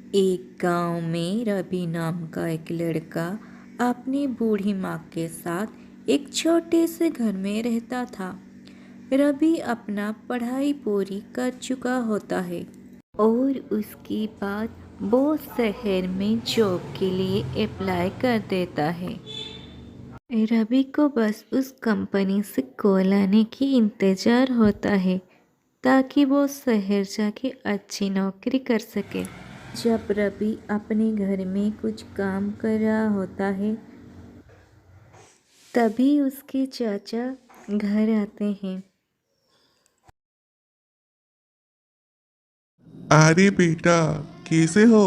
एक गांव में रवि नाम का एक लड़का अपनी बूढ़ी माँ के साथ एक छोटे से घर में रहता था। रवि अपना पढ़ाई पूरी कर चुका होता है और उसके बाद वो शहर में जॉब के लिए अप्लाई कर देता है। रवि को बस उस कंपनी से कॉल आने की इंतज़ार होता है ताकि वो शहर जाके अच्छी नौकरी कर सके। जब रवि अपने घर में कुछ काम कर रहा होता है तभी उसके चाचा घर आते हैं। अरे बेटा, कैसे हो?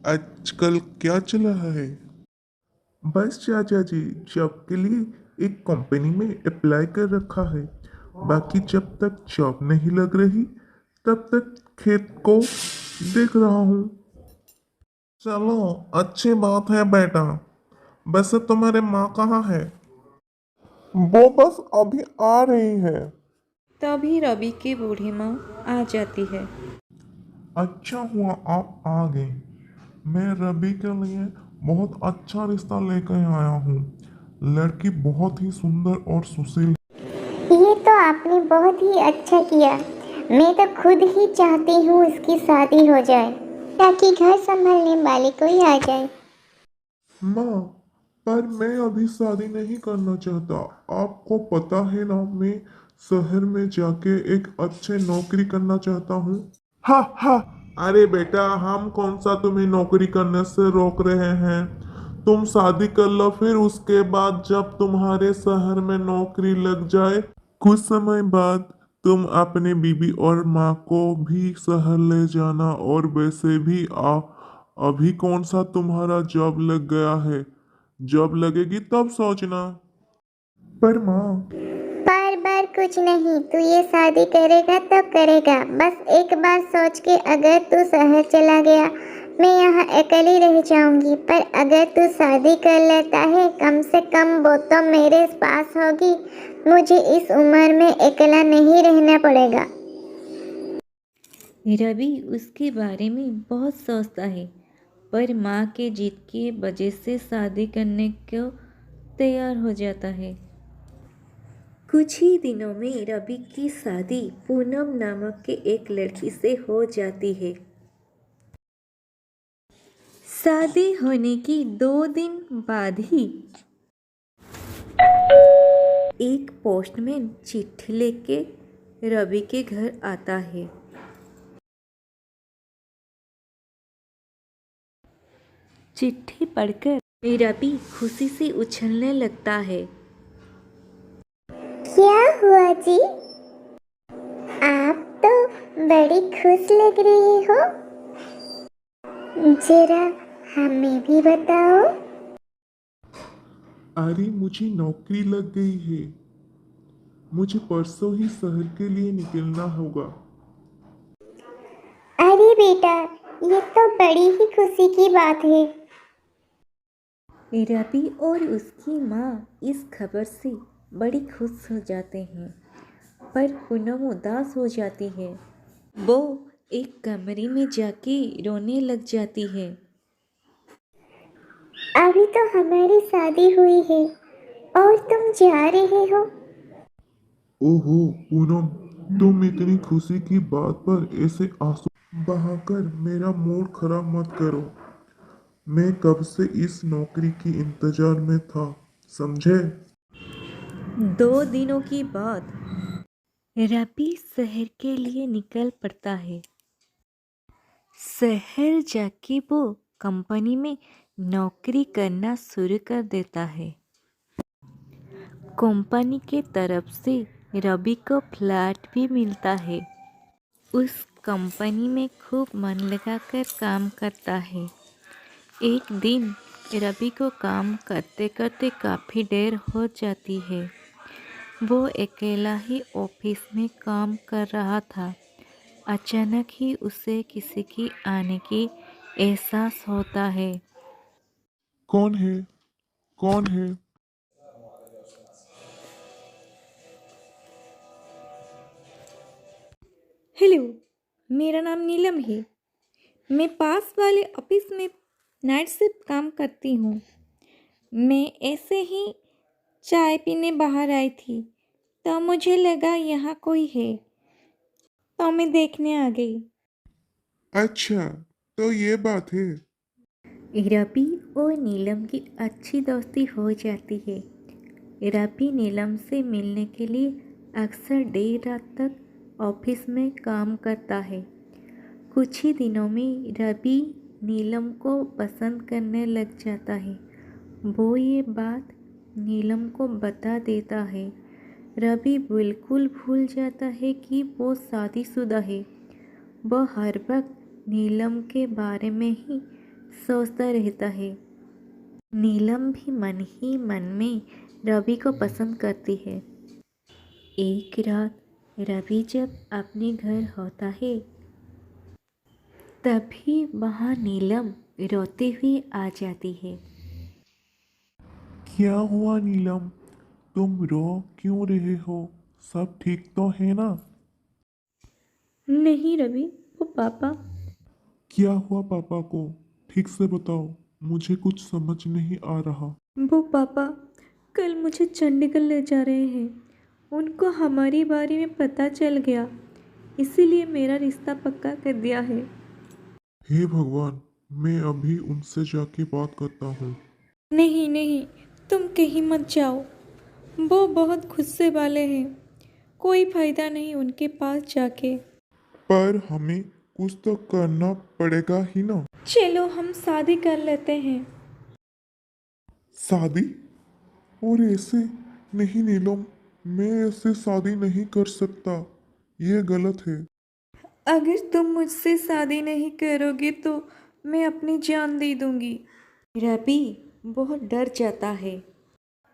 आजकल क्या चल रहा है? बस चाचा जी, जॉब के लिए एक कंपनी में अप्लाई कर रखा है। बाकी जब तक जॉब नहीं लग रही तब तक खेत को देख रहा हूँ। चलो, अच्छी बात है बेटा। वैसे तुम्हारे माँ कहाँ है? वो बस अभी आ रही है। तभी रवि की बूढ़ी माँ आ जाती है। अच्छा हुआ आप आ गए। मैं रवि के लिए बहुत अच्छा रिश्ता लेकर आया हूँ। लड़की बहुत ही सुंदर और सुशील। ये तो आपने बहुत ही अच्छा किया। मैं तो खुद ही चाहती हूँ उसकी शादी हो जाए ताकि घर संभालने वाले कोई आ जाए। माँ, पर मैं अभी शादी नहीं करना चाहता। आपको पता है ना, मैं शहर में जाके एक अच्छे नौकरी करना चाहता हूँ। हा हा। अरे बेटा, हम कौन सा तुम्हें नौकरी करने से रोक रहे हैं? तुम शादी कर लो, फिर उसके बाद जब तुम्हारे शहर में नौकरी लग जाए, कुछ समय बाद तुम अपने बीबी और माँ को भी शहर ले जाना। और वैसे भी अभी कौन सा तुम्हारा जॉब लग गया है? जॉब लगेगी तब सोचना। पर माँ। बार बार कुछ नहीं, तू ये शादी करेगा तो करेगा। बस एक बार सोच के, अगर तू शहर चला गया मैं यहाँ अकेली रह जाऊंगी, पर अगर तू शादी कर लेता है कम से कम वो तो मेरे पास होगी। मुझे इस उम्र में अकेला नहीं रहना पड़ेगा। रवि उसके बारे में बहुत सोचता है पर माँ के जिद की वजह से शादी करने को तैयार हो जाता है। कुछ ही दिनों में रवि की शादी पूनम नामक के एक लड़की से हो जाती है। शादी होने की 2 दिन बाद ही एक पोस्टमैन चिट्ठी लेके रवि के घर आता है। चिट्ठी पढ़कर रवि खुशी से उछलने लगता है। क्या हुआ जी? आप तो बड़ी खुश लग रही हो। जरा हमें भी बताओ। अरे, मुझे नौकरी लग गई है। मुझे परसों ही शहर के लिए निकलना होगा। अरे बेटा, ये तो बड़ी ही खुशी की बात है। रवि और उसकी माँ इस खबर से बड़ी खुश हो जाते हैं पर पूनम उदास हो जाती है। वो एक कमरे में जाके रोने लग जाती है। अभी तो हमारी शादी हुई है और तुम जा रहे हो। ओहो पूनम, तुम इतनी खुशी की बात पर ऐसे आंसू बहाकर मेरा मूड खराब मत करो। मैं कब से इस नौकरी की इंतजार में था, समझे? 2 दिनों के बाद रवि शहर के लिए निकल पड़ता है। शहर जाके वो कंपनी में नौकरी करना शुरू कर देता है। कंपनी के तरफ से रवि को फ्लैट भी मिलता है। उस कंपनी में खूब मन लगाकर काम करता है। एक दिन रवि को काम करते करते काफ़ी देर हो जाती है। वो अकेला ही ऑफिस में काम कर रहा था। अचानक ही उसे किसी की आने की एहसास होता है। कौन है? कौन है? हेलो, मेरा नाम नीलम है। मैं पास वाले ऑफिस में नाइट शिफ्ट काम करती हूँ। मैं ऐसे ही चाय पीने बाहर आई थी तो मुझे लगा यहाँ कोई है, तो मैं देखने आ गई। अच्छा, तो ये बात है। रवि और नीलम की अच्छी दोस्ती हो जाती है। रवि नीलम से मिलने के लिए अक्सर देर रात तक ऑफिस में काम करता है। कुछ ही दिनों में रवि नीलम को पसंद करने लग जाता है। वो ये बात नीलम को बता देता है। रवि बिल्कुल भूल जाता है कि वो शादीशुदा है। वह हर वक्त नीलम के बारे में ही सोचता रहता है। नीलम भी मन ही मन में रवि को पसंद करती है। एक रात रवि जब अपने घर होता है तभी वहाँ नीलम रोते हुए आ जाती है। क्या हुआ नीलम? तुम रो क्यों रहे हो? सब ठीक तो है ना? नहीं रवि, वो पापा। क्या हुआ पापा को? ठीक से बताओ, मुझे कुछ समझ नहीं आ रहा। वो पापा कल मुझे चंडीगढ़ ले जा रहे हैं। उनको हमारी बारे में पता चल गया, इसीलिए मेरा रिश्ता पक्का कर दिया है। हे भगवान, मैं अभी उनसे जाके बात करता हूँ। नहीं नहीं, तुम कहीं मत जाओ। वो बहुत गुस्से वाले हैं। कोई फायदा नहीं उनके पास जाके। पर हमें कुछ तो करना पड़ेगा ही ना। चलो हम शादी कर लेते हैं। शादी? और ऐसे नहीं नीलम, मैं ऐसे शादी नहीं कर सकता। ये गलत है। अगर तुम मुझसे शादी नहीं करोगे तो मैं अपनी जान दे दूंगी। रवि बहुत डर जाता है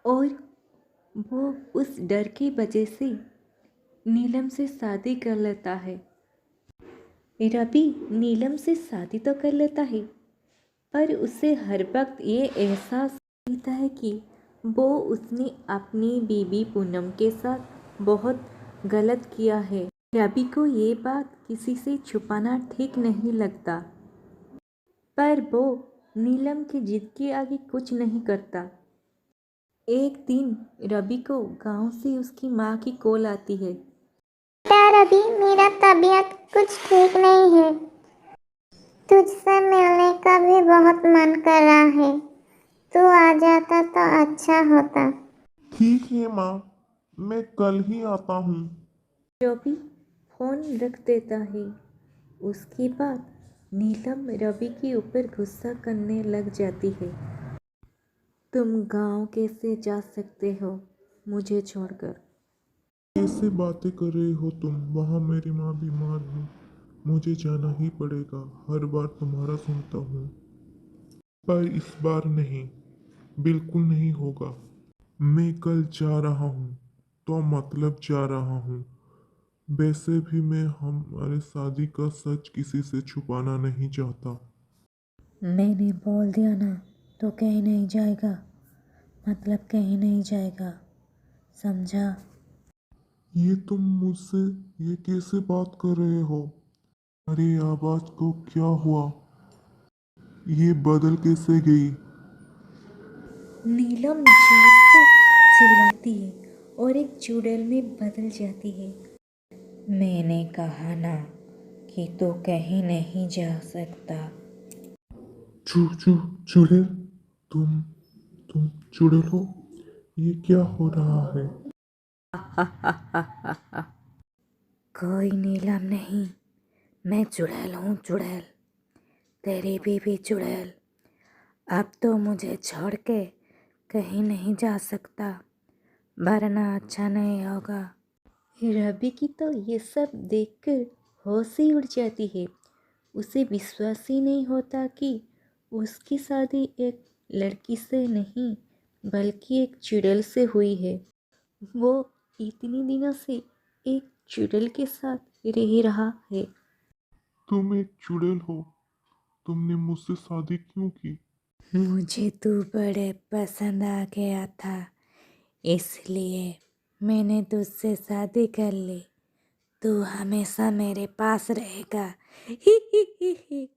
और वो उस डर की वजह से नीलम से शादी कर लेता है। रवि नीलम से शादी तो कर लेता है, पर उसे हर वक्त ये एहसास होता है कि वो उसने अपनी बीवी पूनम के साथ बहुत गलत किया है। रवि को ये बात किसी से छुपाना ठीक नहीं लगता, पर वो नीलम की जिद के आगे कुछ नहीं करता। एक दिन रवि को गांव से उसकी माँ की कॉल आती है। बेटा रवि, मेरा तबीयत कुछ ठीक नहीं है। तुझसे मिलने का भी बहुत मन कर रहा है। तू आ जाता तो अच्छा होता। ठीक है माँ, मैं कल ही आता हूँ। रवि फोन रख देता है। उसके बाद नीलम रवि के ऊपर गुस्सा करने लग जाती है। तुम गांव कैसे जा सकते हो मुझे छोड़कर? कैसे बातें कर रहे हो तुम? वहाँ मेरी माँ बीमार है। मुझे जाना ही पड़ेगा। हर बार तुम्हारा सुनता हूँ, पर इस बार नहीं, बिल्कुल नहीं होगा। मैं कल जा रहा हूँ तो मतलब जा रहा हूँ। वैसे भी मैं हमारे शादी का सच किसी से छुपाना नहीं चाहता। मैंने बोल दिया ना, तो कहीं नहीं जाएगा, मतलब कहीं नहीं जाएगा, समझा? ये तुम मुझसे ये कैसे बात कर रहे हो? अरे आवाज को क्या हुआ? ये बदल कैसे गई? नीलम जोर से चिल्लाती है और एक चुड़ैल में बदल जाती है। मैंने कहा ना कि तू कहीं नहीं जा सकता। चू चू चुड़ैल? तुम तुम चुड़ैल हो? ये क्या हो रहा है? कोई नीलम नहीं, मैं चुड़ैल हूँ, चुड़ैल, तेरी बीवी चुड़ैल। अब तो मुझे छोड़ के कहीं नहीं जा सकता, वरना अच्छा नहीं होगा। रवि की तो ये सब देखकर होश ही उड़ जाती है। उसे विश्वास ही नहीं होता कि उसकी शादी एक लड़की से नहीं बल्कि एक चुड़ैल से हुई है। वो इतनी दिनों से एक चुड़ैल के साथ रह रहा है। तुम एक चुड़ैल हो। तुमने मुझसे शादी क्यों की? मुझे तू बड़े पसंद आ गया था, इसलिए मैंने तुझसे शादी कर ली। तू हमेशा मेरे पास रहेगा। ही ही ही ही।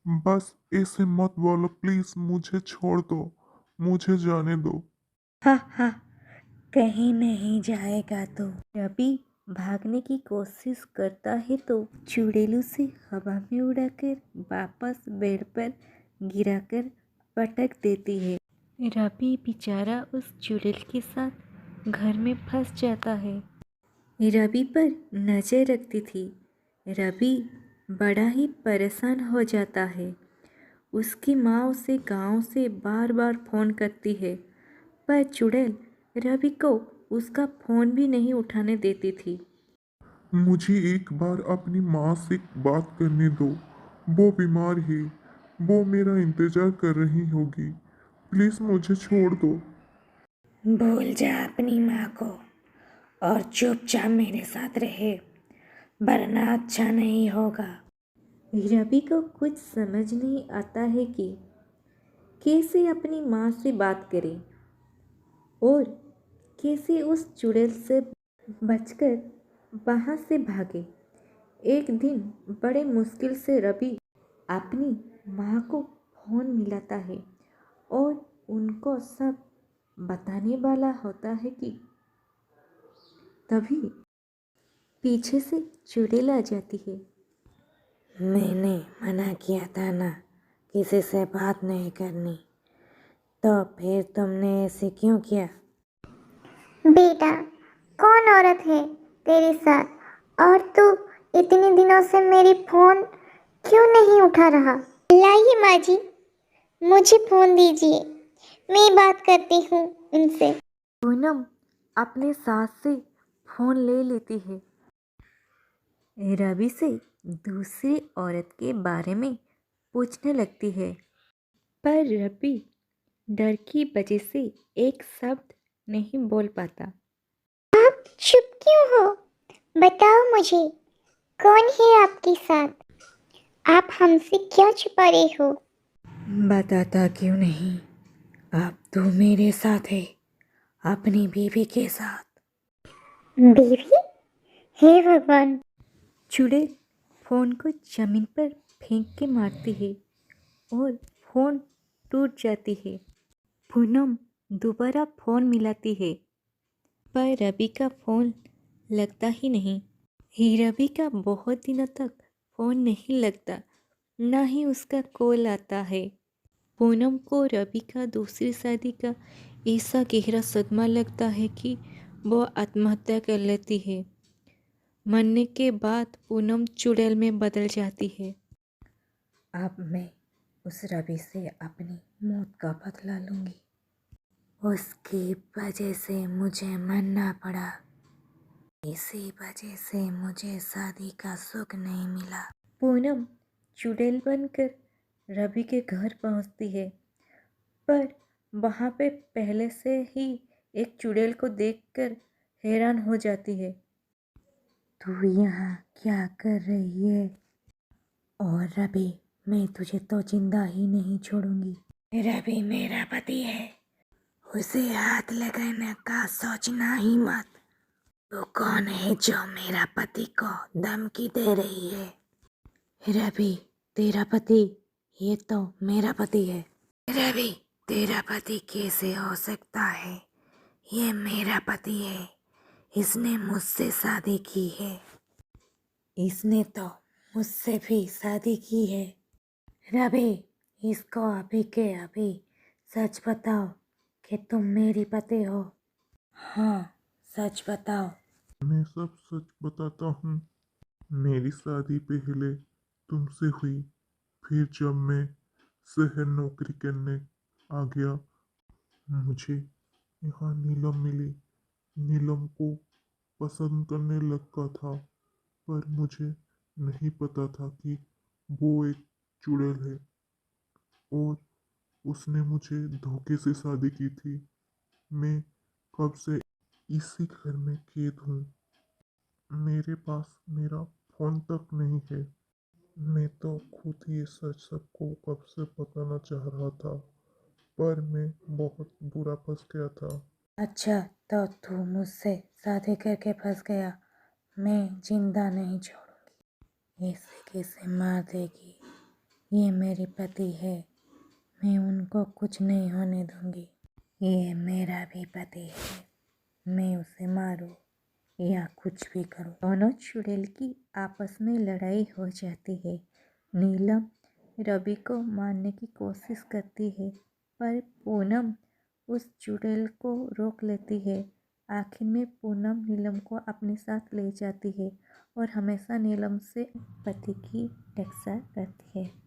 बस ऐसे मत बोलो प्लीज, मुझे छोड़ दो, मुझे जाने दो। हा हा, कहीं नहीं जाएगा तो। रवि भागने की कोशिश करता है तो चुड़ैल उसे हवा में उड़ाकर वापस बेड पर गिराकर पटक देती है। रवि बेचारा उस चुड़ैल के साथ घर में फंस जाता है। रवि पर नजर रखती थी। रवि बड़ा ही परेशान हो जाता है। उसकी माँ उसे गांव से बार बार फ़ोन करती है, पर चुड़ैल रवि को उसका फ़ोन भी नहीं उठाने देती थी। मुझे एक बार अपनी माँ से बात करने दो, वो बीमार है, वो मेरा इंतज़ार कर रही होगी, प्लीज़ मुझे छोड़ दो। भूल जा अपनी माँ को और चुपचाप मेरे साथ रहे, वरना अच्छा नहीं होगा। रवि को कुछ समझ नहीं आता है कि कैसे अपनी माँ से बात करें और कैसे उस चुड़ैल से बचकर वहाँ से भागे। एक दिन बड़े मुश्किल से रवि अपनी माँ को फ़ोन मिलाता है और उनको सब बताने वाला होता है कि तभी पीछे से चुड़ैल आ जाती है। मैंने मना किया था ना किसी से बात नहीं करनी, तो फिर तुमने ऐसे क्यों किया? बेटा, कौन औरत है तेरे साथ? और तू इतने दिनों से मेरी फोन क्यों नहीं उठा रहा? लाइए माँ जी, मुझे फोन दीजिए, मैं बात करती हूँ उनसे। पूनम अपने सास से फ़ोन ले लेती है। रवि से दूसरी औरत के बारे में पूछने लगती है, पर रवि डर की वजह से एक शब्द नहीं बोल पाता। आप चुप क्यों हो? बताओ मुझे, कौन है आपके साथ? आप हमसे क्या छुपा रहे हो? बताता क्यों नहीं, अब तो मेरे साथ है, अपनी बीवी के साथ। बीवी? हे भगवान! चुड़ैल फोन को जमीन पर फेंक के मारती है और फोन टूट जाती है। पूनम दोबारा फोन मिलाती है, पर रवि का फोन लगता ही नहीं। रवि का बहुत दिनों तक फोन नहीं लगता, ना ही उसका कॉल आता है। पूनम को रवि का दूसरी शादी का ऐसा गहरा सदमा लगता है कि वो आत्महत्या कर लेती है। मरने के बाद पूनम चुड़ैल में बदल जाती है। अब मैं उस रवि से अपनी मौत का बदला लूंगी। उसकी वजह से मुझे मरना पड़ा, इसी वजह से मुझे शादी का सुख नहीं मिला। पूनम चुड़ैल बनकर रवि के घर पहुंचती है, पर वहां पे पहले से ही एक चुड़ैल को देखकर हैरान हो जाती है। तू यहाँ क्या कर रही है? और रवि, मैं तुझे तो जिंदा ही नहीं छोड़ूंगी। रवि मेरा पति है, उसे हाथ लगाने का सोचना ही मत। तो कौन है जो मेरा पति को धमकी दे रही है? रवि तेरा पति? ये तो मेरा पति है। रवि तेरा पति कैसे हो सकता है? ये मेरा पति है, इसने मुझसे शादी की है। इसने तो मुझसे भी शादी की है। रवि, इसको अभी के अभी सच बताओ कि तुम मेरी पति हो। हाँ, सच बताओ। मैं सब सच बताता हूँ। मेरी शादी पहले तुमसे हुई, फिर जब मैं शहर नौकरी करने आ गया, मुझे यहाँ नीलम मिली। नीलम को पसंद करने लगा था, पर मुझे नहीं पता था कि वो एक चुड़ैल है और उसने मुझे धोखे से शादी की थी। मैं कब से इसी घर में कैद हूँ। मेरे पास मेरा फोन तक नहीं है। मैं तो खुद ये सच सबको कब से बताना चाह रहा था, पर मैं बहुत बुरा फंस गया था। अच्छा, तो तू मुझसे शादी करके फंस गया। मैं जिंदा नहीं छोड़ूंगी। ऐसे कैसे मार देगी? ये मेरे पति है, मैं उनको कुछ नहीं होने दूंगी। ये मेरा भी पति है, मैं उसे मारूं या कुछ भी करूं। दोनों चुड़ैल की आपस में लड़ाई हो जाती है। नीलम रवि को मारने की कोशिश करती है, पर पूनम उस चुड़ैल को रोक लेती है। आखिर में पूनम नीलम को अपने साथ ले जाती है और हमेशा नीलम से पति की रक्षा करती है।